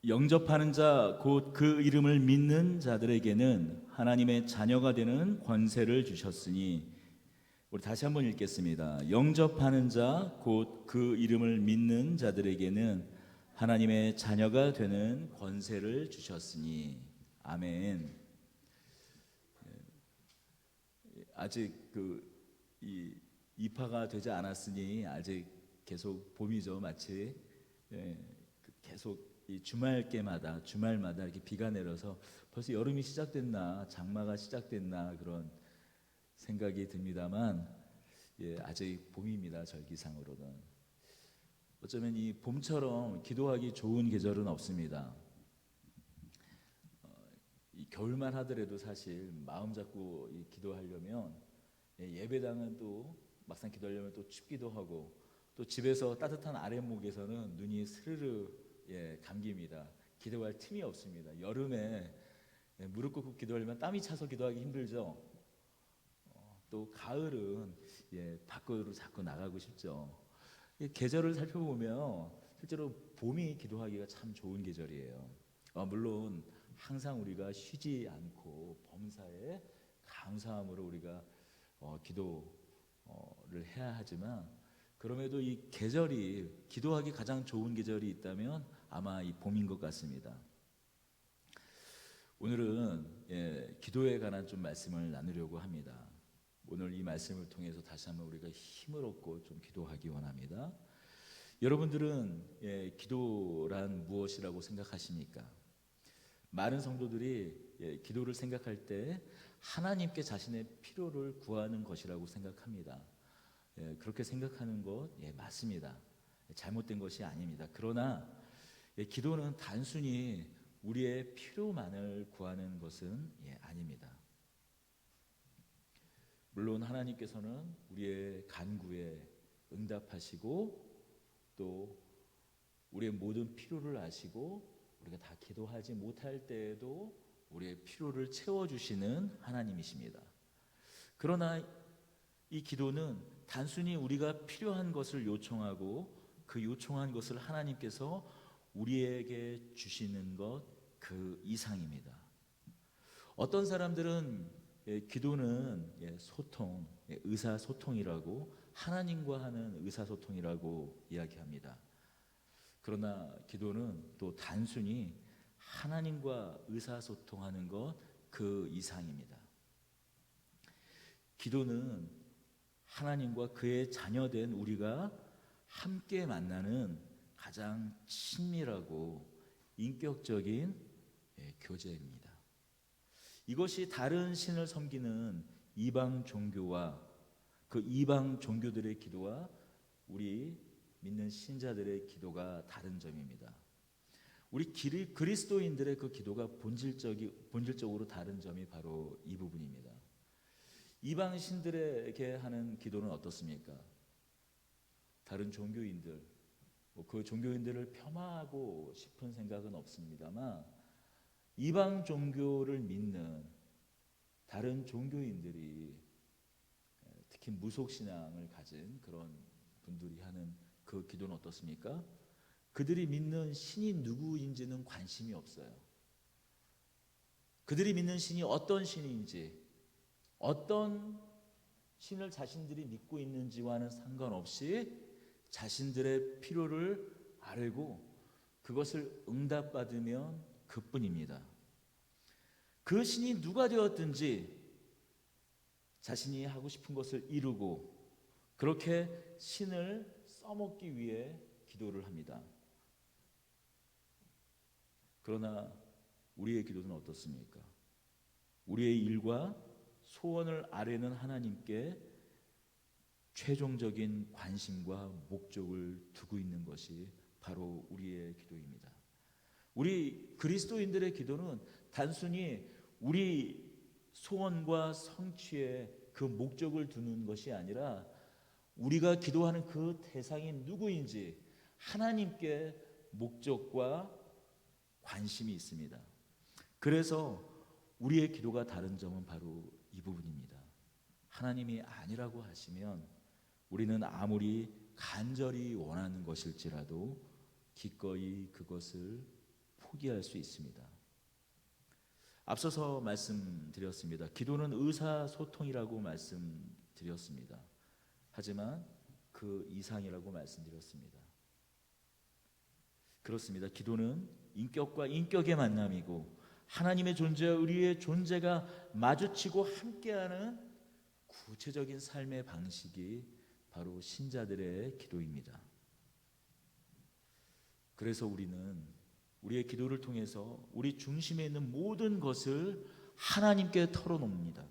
영접하는 자 곧 그 이름을 믿는 자들에게는 하나님의 자녀가 되는 권세를 주셨으니. 우리 다시 한번 읽겠습니다. 영접하는 자 곧 그 이름을 믿는 자들에게는 하나님의 자녀가 되는 권세를 주셨으니. 아멘. 아직 이 입하가 되지 않았으니 아직 계속 봄이죠. 마치 계속 이 주말마다 이렇게 비가 내려서 벌써 여름이 시작됐나, 장마가 시작됐나 그런 생각이 듭니다만, 아직 봄입니다. 절기상으로는. 어쩌면 이 봄처럼 기도하기 좋은 계절은 없습니다. 이 겨울만 하더라도 사실 마음 잡고 기도하려면, 예배당은 또 막상 기도하려면 또 춥기도 하고, 또 집에서 따뜻한 아랫목에서는 눈이 스르르 감깁니다. 기도할 틈이 없습니다. 여름에 무릎 꿇고 기도하려면 땀이 차서 기도하기 힘들죠. 또 가을은 밖으로 자꾸 나가고 싶죠. 계절을 살펴보면 실제로 봄이 기도하기가 참 좋은 계절이에요. 물론 항상 우리가 쉬지 않고 범사에 감사함으로 우리가 기도를 해야 하지만, 그럼에도 이 계절이 기도하기 가장 좋은 계절이 있다면 아마 이 봄인 것 같습니다. 오늘은 기도에 관한 좀 말씀을 나누려고 합니다. 오늘 이 말씀을 통해서 다시 한번 우리가 힘을 얻고 좀 기도하기 원합니다. 여러분들은 기도란 무엇이라고 생각하십니까? 많은 성도들이 기도를 생각할 때 하나님께 자신의 필요를 구하는 것이라고 생각합니다. 그렇게 생각하는 것 맞습니다. 잘못된 것이 아닙니다. 그러나 기도는 단순히 우리의 필요만을 구하는 것은 아닙니다. 물론 하나님께서는 우리의 간구에 응답하시고 또 우리의 모든 필요를 아시고 우리가 다 기도하지 못할 때에도 우리의 필요를 채워주시는 하나님이십니다. 그러나 이 기도는 단순히 우리가 필요한 것을 요청하고 그 요청한 것을 하나님께서 우리에게 주시는 것 그 이상입니다. 어떤 사람들은 기도는 소통, 의사소통이라고, 하나님과 하는 의사소통이라고 이야기합니다. 그러나 기도는 또 단순히 하나님과 의사소통하는 것 그 이상입니다. 기도는 하나님과 그의 자녀된 우리가 함께 만나는 가장 친밀하고 인격적인 교제입니다. 이것이 다른 신을 섬기는 이방 종교와 그 이방 종교들의 기도와 우리 믿는 신자들의 기도가 다른 점입니다. 우리 그리스도인들의 그 기도가 본질적으로 다른 점이 바로 이 부분입니다. 이방 신들에게 하는 기도는 어떻습니까? 다른 종교인들, 그 종교인들을 폄하하고 싶은 생각은 없습니다만, 이방 종교를 믿는 다른 종교인들이, 특히 무속신앙을 가진 그런 분들이 하는 그 기도는 어떻습니까? 그들이 믿는 신이 누구인지는 관심이 없어요. 그들이 믿는 신이 어떤 신인지, 어떤 신을 자신들이 믿고 있는지와는 상관없이 자신들의 필요를 알고 그것을 응답받으면 그뿐입니다. 그 신이 누가 되었든지 자신이 하고 싶은 것을 이루고 그렇게 신을 써먹기 위해 기도를 합니다. 그러나 우리의 기도는 어떻습니까? 우리의 일과 소원을 아뢰는 하나님께 최종적인 관심과 목적을 두고 있는 것이 바로 우리의 기도입니다. 우리 그리스도인들의 기도는 단순히 우리 소원과 성취에 그 목적을 두는 것이 아니라 우리가 기도하는 그 대상이 누구인지 하나님께 목적과 관심이 있습니다. 그래서 우리의 기도가 다른 점은 바로 이 부분입니다. 하나님이 아니라고 하시면 우리는 아무리 간절히 원하는 것일지라도 기꺼이 그것을 포기할 수 있습니다. 앞서서 말씀드렸습니다. 기도는 의사소통이라고 말씀드렸습니다. 하지만 그 이상이라고 말씀드렸습니다. 그렇습니다. 기도는 인격과 인격의 만남이고 하나님의 존재와 우리의 존재가 마주치고 함께하는 구체적인 삶의 방식이 바로 신자들의 기도입니다. 그래서 우리는 우리의 기도를 통해서 우리 중심에 있는 모든 것을 하나님께 털어놓습니다.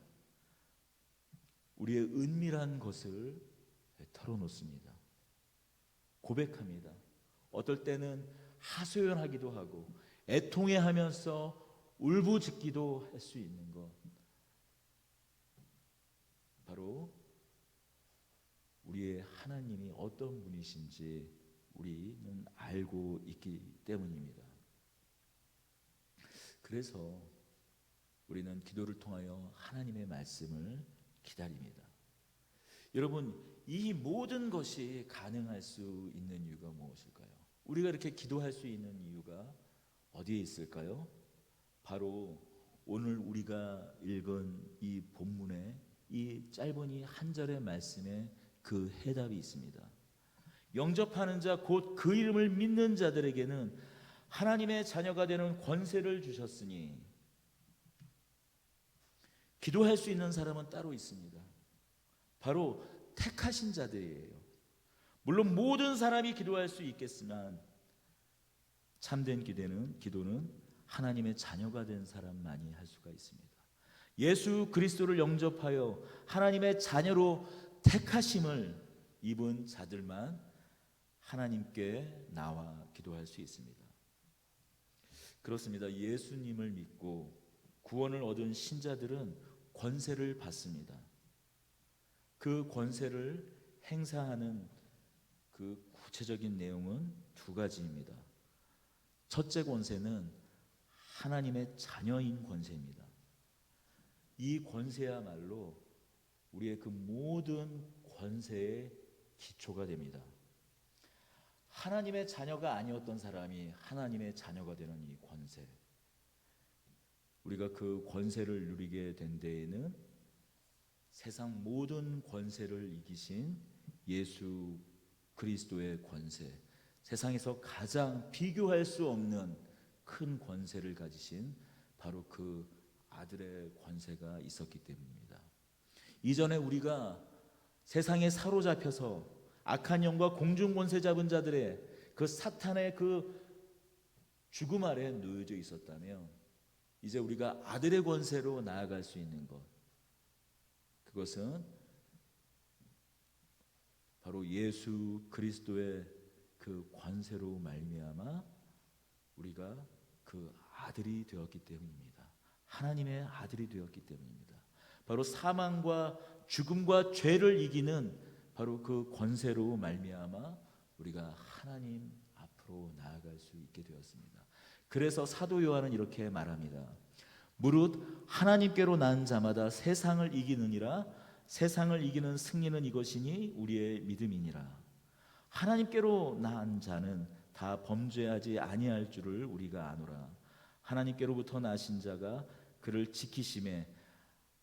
우리의 은밀한 것을 털어놓습니다. 고백합니다. 어떨 때는 하소연하기도 하고 애통해하면서 울부짖기도 할 수 있는 것, 바로 우리의 하나님이 어떤 분이신지 우리는 알고 있기 때문입니다. 그래서 우리는 기도를 통하여 하나님의 말씀을 기다립니다. 여러분, 이 모든 것이 가능할 수 있는 이유가 무엇일까요? 우리가 이렇게 기도할 수 있는 이유가 어디에 있을까요? 바로 오늘 우리가 읽은 이 본문에 이 짧은 이 한 절의 말씀에 그 해답이 있습니다. 영접하는 자 곧 그 이름을 믿는 자들에게는 하나님의 자녀가 되는 권세를 주셨으니, 기도할 수 있는 사람은 따로 있습니다. 바로 택하신 자들이에요. 물론 모든 사람이 기도할 수 있겠지만 참된 기도는 하나님의 자녀가 된 사람만이 할 수가 있습니다. 예수 그리스도를 영접하여 하나님의 자녀로 택하심을 입은 자들만 하나님께 나와 기도할 수 있습니다. 그렇습니다. 예수님을 믿고 구원을 얻은 신자들은 권세를 받습니다. 그 권세를 행사하는 그 구체적인 내용은 두 가지입니다. 첫째 권세는 하나님의 자녀인 권세입니다. 이 권세야말로 우리의 그 모든 권세의 기초가 됩니다. 하나님의 자녀가 아니었던 사람이 하나님의 자녀가 되는 이 권세, 우리가 그 권세를 누리게 된 데에는 세상 모든 권세를 이기신 예수 그리스도의 권세, 세상에서 가장 비교할 수 없는 큰 권세를 가지신 바로 그 아들의 권세가 있었기 때문입니다. 이전에 우리가 세상에 사로잡혀서 악한 영과 공중 권세 잡은 자들의 그 사탄의 그 죽음 아래 놓여져 있었다면, 이제 우리가 아들의 권세로 나아갈 수 있는 것, 그것은 바로 예수 그리스도의 그 권세로 말미암아 우리가 그 아들이 되었기 때문입니다. 하나님의 아들이 되었기 때문입니다. 바로 사망과 죽음과 죄를 이기는 바로 그 권세로 말미암아 우리가 하나님 앞으로 나아갈 수 있게 되었습니다. 그래서 사도 요한은 이렇게 말합니다. 무릇 하나님께로 난 자마다 세상을 이기느니라. 세상을 이기는 승리는 이것이니 우리의 믿음이니라. 하나님께로 난 자는 다 범죄하지 아니할 줄을 우리가 아노라. 하나님께로부터 나신 자가 그를 지키심에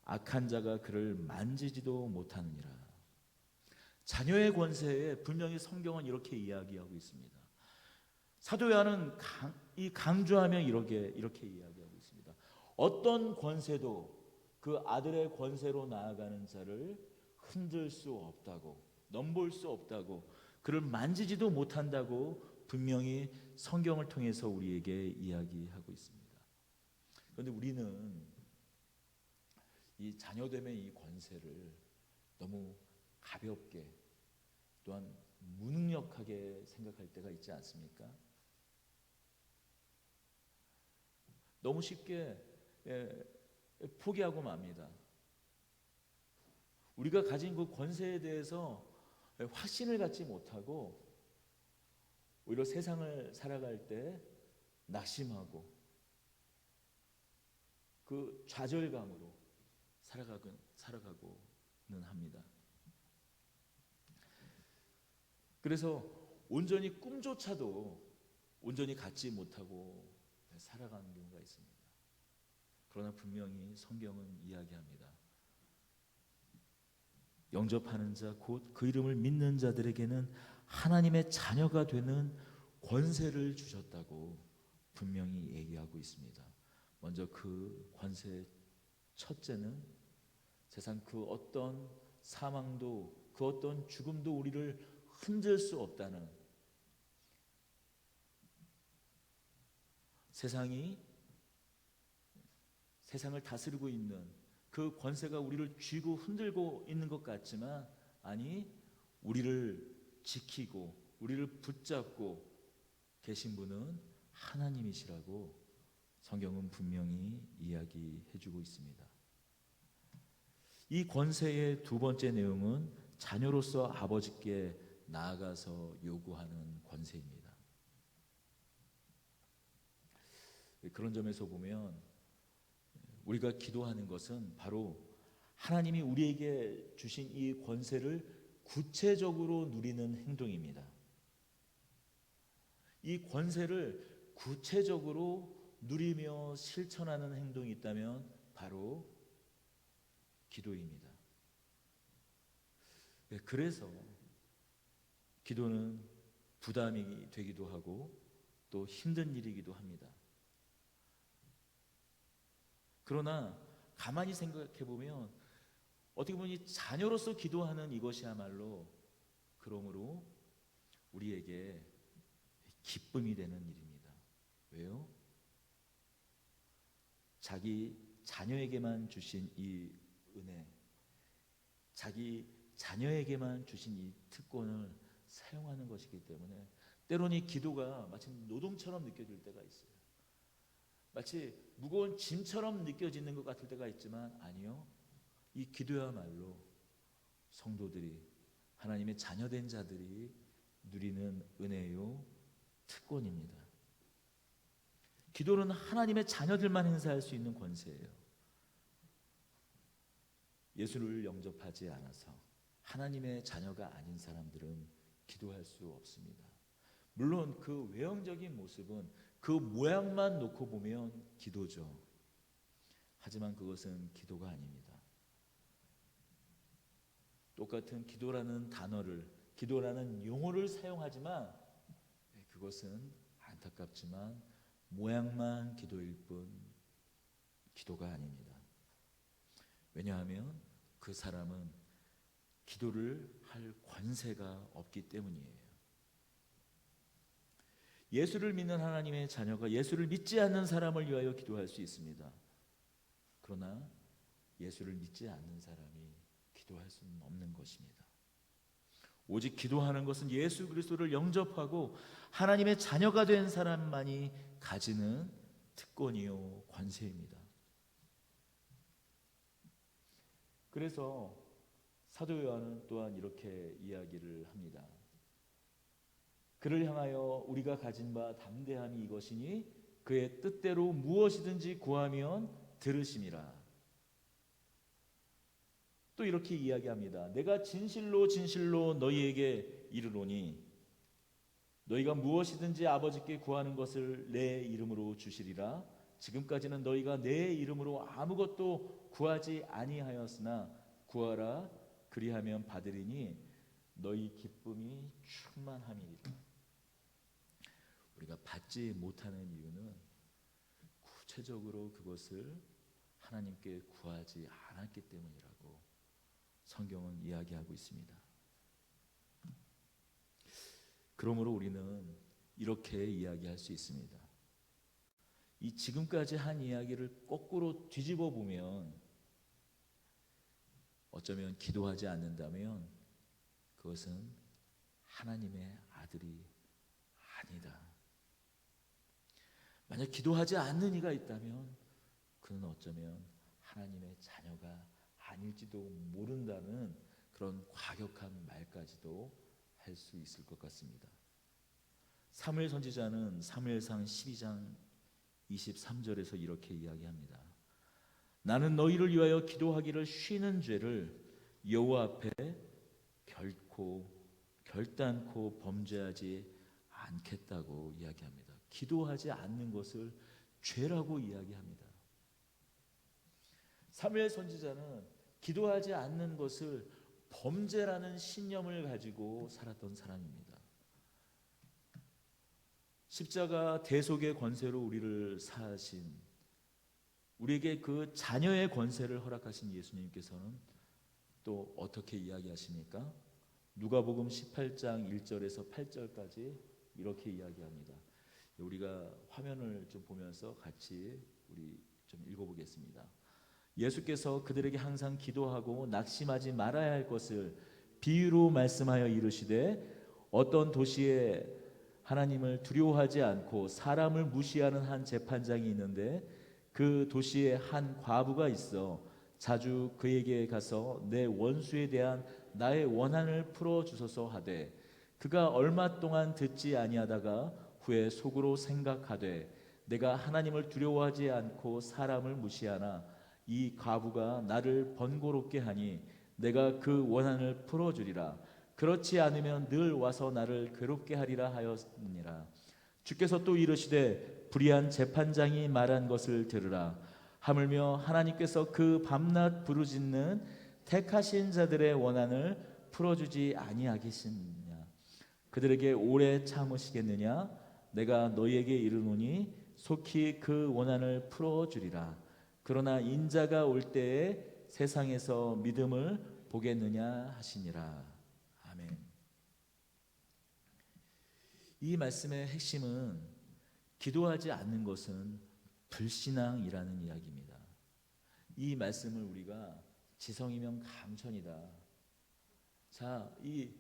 악한 자가 그를 만지지도 못하느니라. 자녀의 권세에 분명히 성경은 이렇게 이야기하고 있습니다. 사도 요한은 강조하며 이렇게 이야기하고 있습니다. 어떤 권세도 그 아들의 권세로 나아가는 자를 흔들 수 없다고, 넘볼 수 없다고, 그를 만지지도 못한다고 분명히 성경을 통해서 우리에게 이야기하고 있습니다. 그런데 우리는 이 자녀됨의 이 권세를 너무 가볍게, 또한 무능력하게 생각할 때가 있지 않습니까? 너무 쉽게 포기하고 맙니다. 우리가 가진 그 권세에 대해서 확신을 갖지 못하고 오히려 세상을 살아갈 때 낙심하고 그 좌절감으로 살아가고는 합니다. 그래서 온전히 꿈조차도 온전히 갖지 못하고 살아가는 경우가 있습니다. 그러나 분명히 성경은 이야기합니다. 영접하는 자, 곧 그 이름을 믿는 자들에게는 하나님의 자녀가 되는 권세를 주셨다고 분명히 얘기하고 있습니다. 먼저 그 권세 첫째는 세상 그 어떤 사망도 그 어떤 죽음도 우리를 흔들 수 없다는, 세상을 다스리고 있는 그 권세가 우리를 쥐고 흔들고 있는 것 같지만, 아니, 우리를 지키고 우리를 붙잡고 계신 분은 하나님이시라고 성경은 분명히 이야기해 주고 있습니다. 이 권세의 두 번째 내용은 자녀로서 아버지께 나아가서 요구하는 권세입니다. 그런 점에서 보면 우리가 기도하는 것은 바로 하나님이 우리에게 주신 이 권세를 구체적으로 누리는 행동입니다. 이 권세를 구체적으로 누리며 실천하는 행동이 있다면 바로 기도입니다. 그래서 기도는 부담이 되기도 하고 또 힘든 일이기도 합니다. 그러나 가만히 생각해 보면 어떻게 보니 자녀로서 기도하는 이것이야말로 그러므로 우리에게 기쁨이 되는 일입니다. 왜요? 자기 자녀에게만 주신 이 은혜, 자기 자녀에게만 주신 이 특권을 사용하는 것이기 때문에 때로는 이 기도가 마치 노동처럼 느껴질 때가 있어요. 마치 무거운 짐처럼 느껴지는 것 같을 때가 있지만 아니요, 이 기도야말로 성도들이, 하나님의 자녀된 자들이 누리는 은혜요 특권입니다. 기도는 하나님의 자녀들만 행사할 수 있는 권세예요. 예수를 영접하지 않아서 하나님의 자녀가 아닌 사람들은 기도할 수 없습니다. 물론 그 외형적인 모습은 그 모양만 놓고 보면 기도죠. 하지만 그것은 기도가 아닙니다. 똑같은 기도라는 단어를, 기도라는 용어를 사용하지만 그것은 안타깝지만 모양만 기도일 뿐 기도가 아닙니다. 왜냐하면 그 사람은 기도를 할 권세가 없기 때문이에요. 예수를 믿는 하나님의 자녀가 예수를 믿지 않는 사람을 위하여 기도할 수 있습니다. 그러나 예수를 믿지 않는 사람이 기도할 수는 없는 것입니다. 오직 기도하는 것은 예수 그리스도를 영접하고 하나님의 자녀가 된 사람만이 가지는 특권이요 권세입니다. 그래서 사도 요한은 또한 이렇게 이야기를 합니다. 그를 향하여 우리가 가진 바 담대함이 이것이니 그의 뜻대로 무엇이든지 구하면 들으심이라. 또 이렇게 이야기합니다. 내가 진실로 진실로 너희에게 이르노니 너희가 무엇이든지 아버지께 구하는 것을 내 이름으로 주시리라. 지금까지는 너희가 내 이름으로 아무것도 구하지 아니하였으나 구하라 그리하면 받으리니 너희 기쁨이 충만함이니라. 우리가 받지 못하는 이유는 구체적으로 그것을 하나님께 구하지 않았기 때문이라고 성경은 이야기하고 있습니다. 그러므로 우리는 이렇게 이야기할 수 있습니다. 이 지금까지 한 이야기를 거꾸로 뒤집어 보면 어쩌면 기도하지 않는다면 그것은 하나님의 아들이 아니다. 만약 기도하지 않는 이가 있다면 그는 어쩌면 하나님의 자녀가 아닐지도 모른다는 그런 과격한 말까지도 할 수 있을 것 같습니다. 사무엘 선지자는 사무엘상 12장 23절에서 이렇게 이야기합니다. 나는 너희를 위하여 기도하기를 쉬는 죄를 여호와 앞에 결단코 범죄하지 않겠다고 이야기합니다. 기도하지 않는 것을 죄라고 이야기합니다. 사무엘 선지자는 기도하지 않는 것을 범죄라는 신념을 가지고 살았던 사람입니다. 십자가 대속의 권세로 우리를 사하신, 우리에게 그 자녀의 권세를 허락하신 예수님께서는 또 어떻게 이야기하십니까? 누가복음 18장 1절에서 8절까지 이렇게 이야기합니다. 우리가 화면을 좀 보면서 같이 우리 좀 읽어보겠습니다. 예수께서 그들에게 항상 기도하고 낙심하지 말아야 할 것을 비유로 말씀하여 이르시되, 어떤 도시에 하나님을 두려워하지 않고 사람을 무시하는 한 재판장이 있는데, 그 도시에 한 과부가 있어 자주 그에게 가서 내 원수에 대한 나의 원한을 풀어주소서 하되, 그가 얼마 동안 듣지 아니하다가 후에 속으로 생각하되, 내가 하나님을 두려워하지 않고 사람을 무시하나 이 과부가 나를 번거롭게 하니 내가 그 원한을 풀어주리라. 그렇지 않으면 늘 와서 나를 괴롭게 하리라 하였느니라. 주께서 또 이르시되, 불의한 재판장이 말한 것을 들으라. 하물며 하나님께서 그 밤낮 부르짖는 택하신 자들의 원한을 풀어주지 아니하겠느냐. 그들에게 오래 참으시겠느냐. 내가 너희에게 이르노니 속히 그 원한을 풀어주리라. 그러나 인자가 올 때에 세상에서 믿음을 보겠느냐 하시니라. 아멘. 이 말씀의 핵심은 기도하지 않는 것은 불신앙이라는 이야기입니다. 이 말씀을 우리가 지성이면 감천이다. 자, 이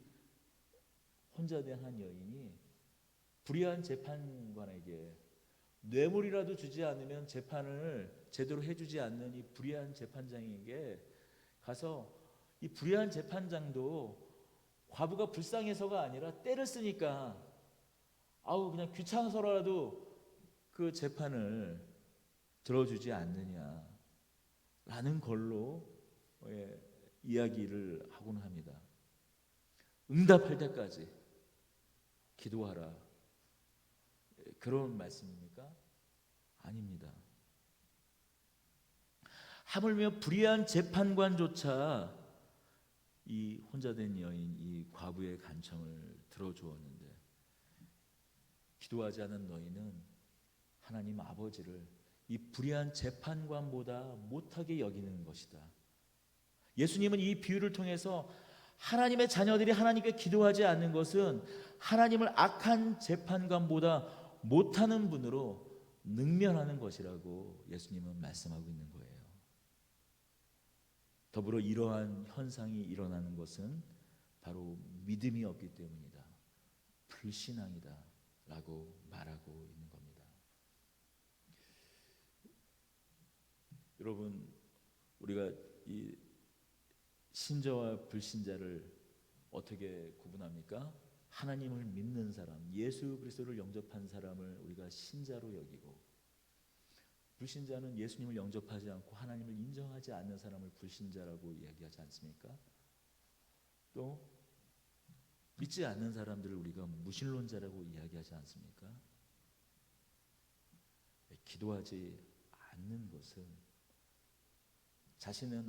혼자 된 한 여인이 불의한 재판관에게 뇌물이라도 주지 않으면 재판을 제대로 해주지 않는 이 불의한 재판장에게 가서, 이 불의한 재판장도 과부가 불쌍해서가 아니라 때를 쓰니까 그냥 귀찮아서라도 그 재판을 들어주지 않느냐라는 걸로 이야기를 하곤 합니다. 응답할 때까지 기도하라, 그런 말씀입니까? 아닙니다. 하물며 불의한 재판관조차 이 혼자 된 여인, 이 과부의 간청을 들어주었는데, 기도하지 않은 너희는 하나님 아버지를 이 불의한 재판관보다 못하게 여기는 것이다. 예수님은 이 비유를 통해서 하나님의 자녀들이 하나님께 기도하지 않는 것은 하나님을 악한 재판관보다 못하는 분으로 능멸하는 것이라고 예수님은 말씀하고 있는 거예요. 더불어 이러한 현상이 일어나는 것은 바로 믿음이 없기 때문이다, 불신앙이다 라고 말하고 있는 겁니다. 여러분, 우리가 이 신자와 불신자를 어떻게 구분합니까? 하나님을 믿는 사람, 예수 그리스도를 영접한 사람을 우리가 신자로 여기고, 불신자는 예수님을 영접하지 않고 하나님을 인정하지 않는 사람을 불신자라고 이야기하지 않습니까? 또 믿지 않는 사람들을 우리가 무신론자라고 이야기하지 않습니까? 기도하지 않는 것은 자신은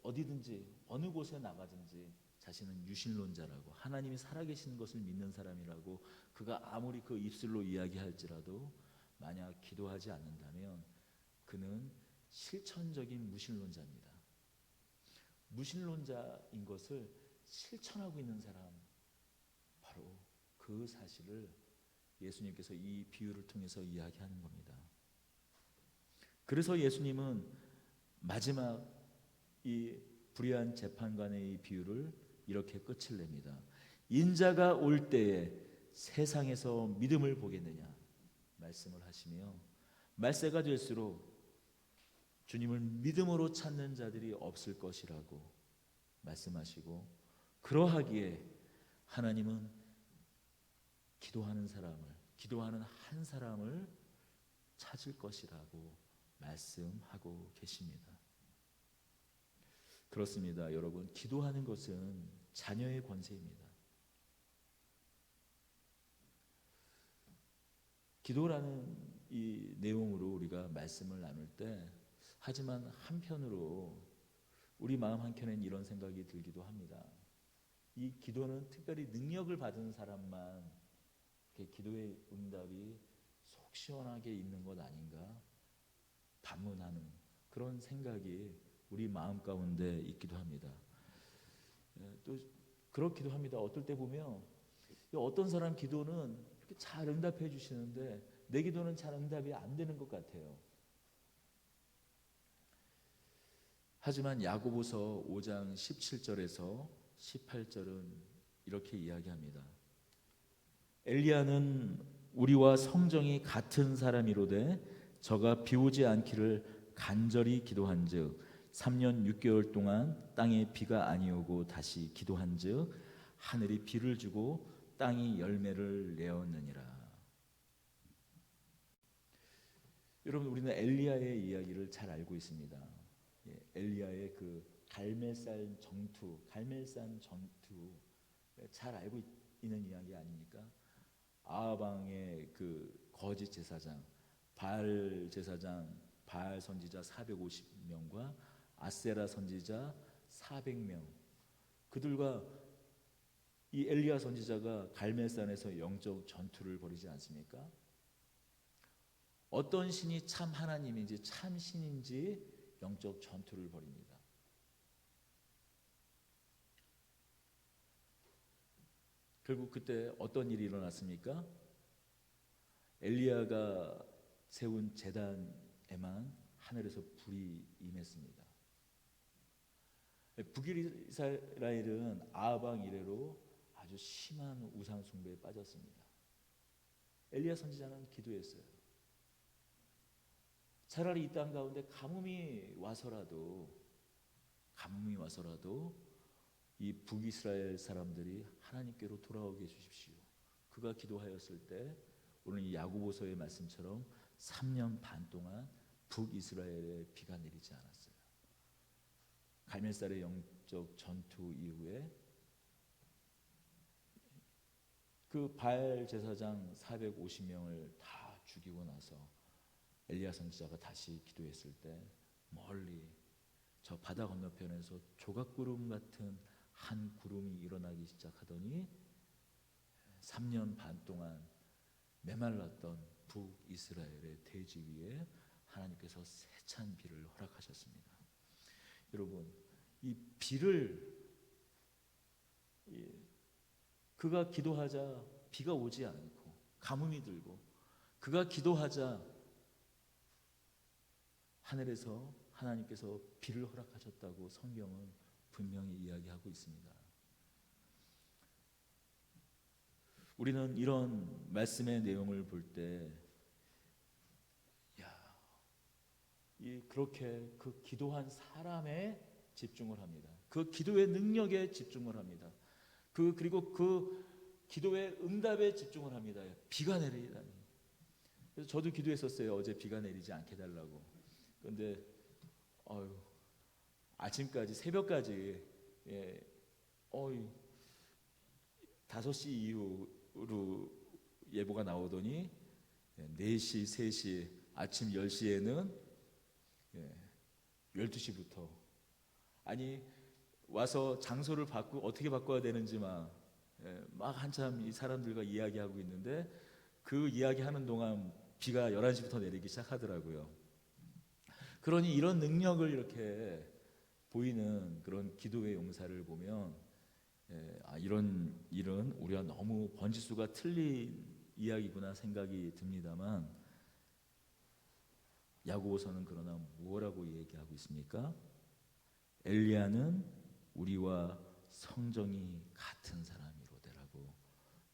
어디든지 어느 곳에 나가든지 자신은 유신론자라고, 하나님이 살아계시는 것을 믿는 사람이라고 그가 아무리 그 입술로 이야기할지라도 만약 기도하지 않는다면 그는 실천적인 무신론자입니다. 무신론자인 것을 실천하고 있는 사람, 바로 그 사실을 예수님께서 이 비유를 통해서 이야기하는 겁니다. 그래서 예수님은 마지막 이 불의한 재판관의 이 비유를 이렇게 끝을 냅니다. 인자가 올 때에 세상에서 믿음을 보겠느냐 말씀을 하시며, 말세가 될수록 주님을 믿음으로 찾는 자들이 없을 것이라고 말씀하시고, 그러하기에 하나님은 기도하는 한 사람을 찾을 것이라고 말씀하고 계십니다. 그렇습니다. 여러분, 기도하는 것은 자녀의 권세입니다. 기도라는 이 내용으로 우리가 말씀을 나눌 때, 하지만 한편으로 우리 마음 한켠엔 이런 생각이 들기도 합니다. 이 기도는 특별히 능력을 받은 사람만 기도의 응답이 속 시원하게 있는 것 아닌가 반문하는 그런 생각이 우리 마음 가운데 있기도 합니다. 또 그렇기도 합니다. 어떨 때 보면 어떤 사람 기도는 이렇게 잘 응답해 주시는데 내 기도는 잘 응답이 안 되는 것 같아요. 하지만 야고보서 5장 17절에서 18절은 이렇게 이야기합니다. 엘리야는 우리와 성정이 같은 사람이로되 저가 비오지 않기를 간절히 기도한즉 3년 6개월 동안 땅에 비가 아니오고 다시 기도한즉 하늘이 비를 주고 땅이 열매를 내었느니라. 여러분, 우리는 엘리야의 이야기를 잘 알고 있습니다. 엘리야의 그 갈멜산 정투 잘 알고 있는 이야기 아닙니까? 아합왕의 그 거짓 제사장, 바알 제사장, 바알 선지자 450명과 아세라 선지자 400명, 그들과 이 엘리야 선지자가 갈멜산에서 영적 전투를 벌이지 않습니까? 어떤 신이 참 하나님인지 참 신인지 영적 전투를 벌입니다. 결국 그때 어떤 일이 일어났습니까? 엘리야가 세운 제단에만 하늘에서 불이 임했습니다. 북이스라엘은 아합 왕 이래로 아주 심한 우상 숭배에 빠졌습니다. 엘리야 선지자는 기도했어요. 차라리 이 땅 가운데 가뭄이 와서라도 이 북이스라엘 사람들이 하나님께로 돌아오게 해주십시오. 그가 기도하였을 때 오늘 이 야고보서의 말씀처럼 3년 반 동안 북이스라엘에 비가 내리지 않았어요. 갈멜산의 영적 전투 이후에 그 바알 제사장 450명을 다 죽이고 나서 엘리야 선지자가 다시 기도했을 때 멀리 저 바다 건너편에서 조각구름 같은 한 구름이 일어나기 시작하더니 3년 반 동안 메말랐던 북이스라엘의 대지 위에 하나님께서 세찬 비를 허락하셨습니다. 여러분, 이 비를 그가 기도하자 비가 오지 않고 가뭄이 들고 그가 기도하자 하늘에서 하나님께서 비를 허락하셨다고 성경은 분명히 이야기하고 있습니다. 우리는 이런 말씀의 내용을 볼 때 그렇게 그 기도한 사람에 집중을 합니다. 그 기도의 능력에 집중을 합니다. 그리고 그 기도의 응답에 집중을 합니다. 비가 내리다니. 그래서 저도 기도했었어요. 어제 비가 내리지 않게 달라고. 그런데 아침까지 새벽까지 5시 이후로 예보가 나오더니 4시, 3시, 아침 10시에는 12시부터 아니 와서 장소를 어떻게 바꿔야 되는지 막 한참 이 사람들과 이야기하고 있는데 그 이야기하는 동안 비가 11시부터 내리기 시작하더라고요. 그러니 이런 능력을 이렇게 보이는 그런 기도의 용사를 보면 이런 일은 우리가 너무 번지수가 틀린 이야기구나 생각이 듭니다만 야고보서는 그러나 뭐라고 얘기하고 있습니까? 엘리야는 우리와 성정이 같은 사람이로되라고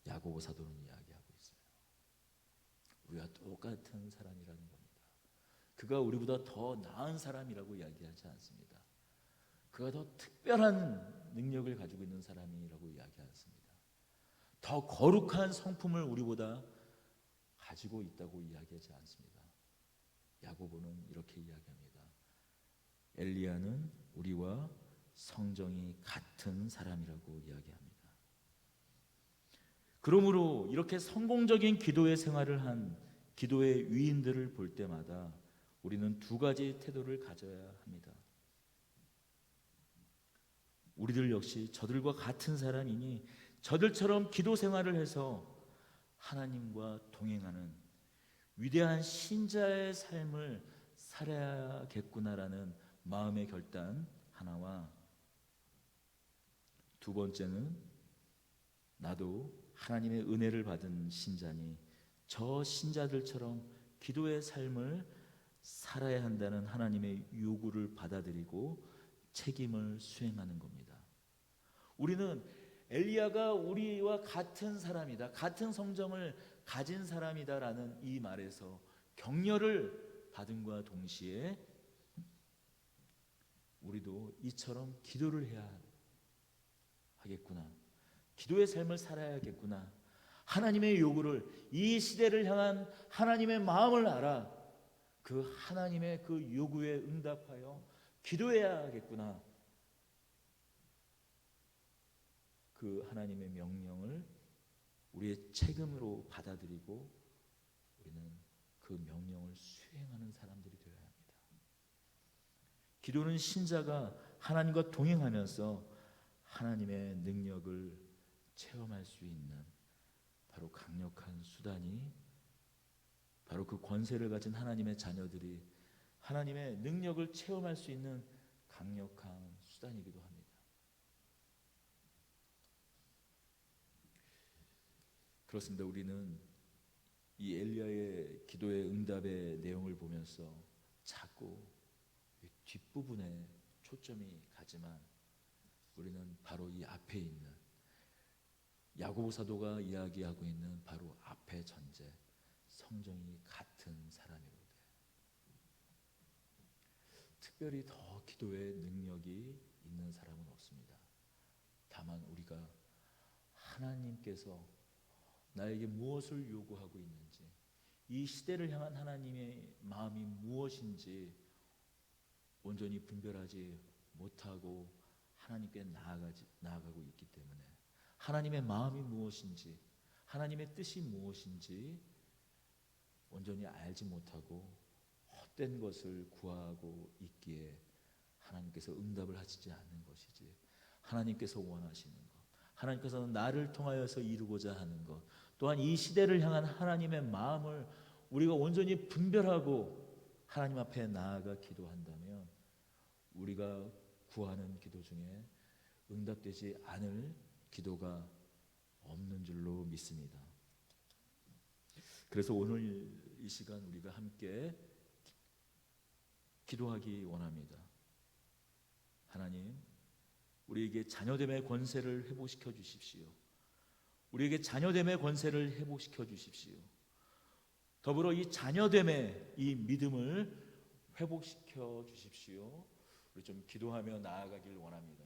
야고보 사도는 이야기하고 있어요. 우리와 똑같은 사람이라는 겁니다. 그가 우리보다 더 나은 사람이라고 이야기하지 않습니다. 그가 더 특별한 능력을 가지고 있는 사람이라고 이야기하지 않습니다. 더 거룩한 성품을 우리보다 가지고 있다고 이야기하지 않습니다. 야고보는 이렇게 이야기합니다. 엘리야는 우리와 성정이 같은 사람이라고 이야기합니다. 그러므로 이렇게 성공적인 기도의 생활을 한 기도의 위인들을 볼 때마다 우리는 두 가지 태도를 가져야 합니다. 우리들 역시 저들과 같은 사람이니 저들처럼 기도 생활을 해서 하나님과 동행하는 위대한 신자의 삶을 살아야겠구나라는 마음의 결단 하나와, 두 번째는 나도 하나님의 은혜를 받은 신자니 저 신자들처럼 기도의 삶을 살아야 한다는 하나님의 요구를 받아들이고 책임을 수행하는 겁니다. 우리는 엘리야가 우리와 같은 사람이다, 같은 성정을 가진 사람이다라는 이 말에서 격려를 받음과 동시에 우리도 이처럼 기도를 해야 하겠구나, 기도의 삶을 살아야겠구나, 하나님의 요구를, 이 시대를 향한 하나님의 마음을 알아 그 하나님의 그 요구에 응답하여 기도해야 하겠구나, 그 하나님의 명령을 우리의 책임으로 받아들이고 우리는 그 명령을 수행하는 사람들이 되어야 합니다. 기도는 신자가 하나님과 동행하면서 하나님의 능력을 체험할 수 있는 바로 강력한 수단이, 바로 그 권세를 가진 하나님의 자녀들이 하나님의 능력을 체험할 수 있는 강력한 수단이기도 합니다. 그렇습니다. 우리는 이 엘리야의 기도의 응답의 내용을 보면서 자꾸 뒷부분에 초점이 가지만 우리는 바로 이 앞에 있는 야고보 사도가 이야기하고 있는 바로 앞의 전제, 성정이 같은 사람이로되 특별히 더 기도의 능력이 있는 사람은 없습니다. 다만 우리가 하나님께서 나에게 무엇을 요구하고 있는지, 이 시대를 향한 하나님의 마음이 무엇인지 온전히 분별하지 못하고 하나님께 나아가고 있기 때문에 하나님의 마음이 무엇인지, 하나님의 뜻이 무엇인지 온전히 알지 못하고 헛된 것을 구하고 있기에 하나님께서 응답을 하시지 않는 것이지, 하나님께서 원하시는 것, 하나님께서는 나를 통하여서 이루고자 하는 것, 또한 이 시대를 향한 하나님의 마음을 우리가 온전히 분별하고 하나님 앞에 나아가 기도한다면 우리가 구하는 기도 중에 응답되지 않을 기도가 없는 줄로 믿습니다. 그래서 오늘 이 시간 우리가 함께 기도하기 원합니다. 하나님, 우리에게 자녀됨의 권세를 회복시켜 주십시오. 우리에게 자녀됨의 권세를 회복시켜 주십시오. 더불어 이 자녀됨의 이 믿음을 회복시켜 주십시오. 우리 좀 기도하며 나아가길 원합니다.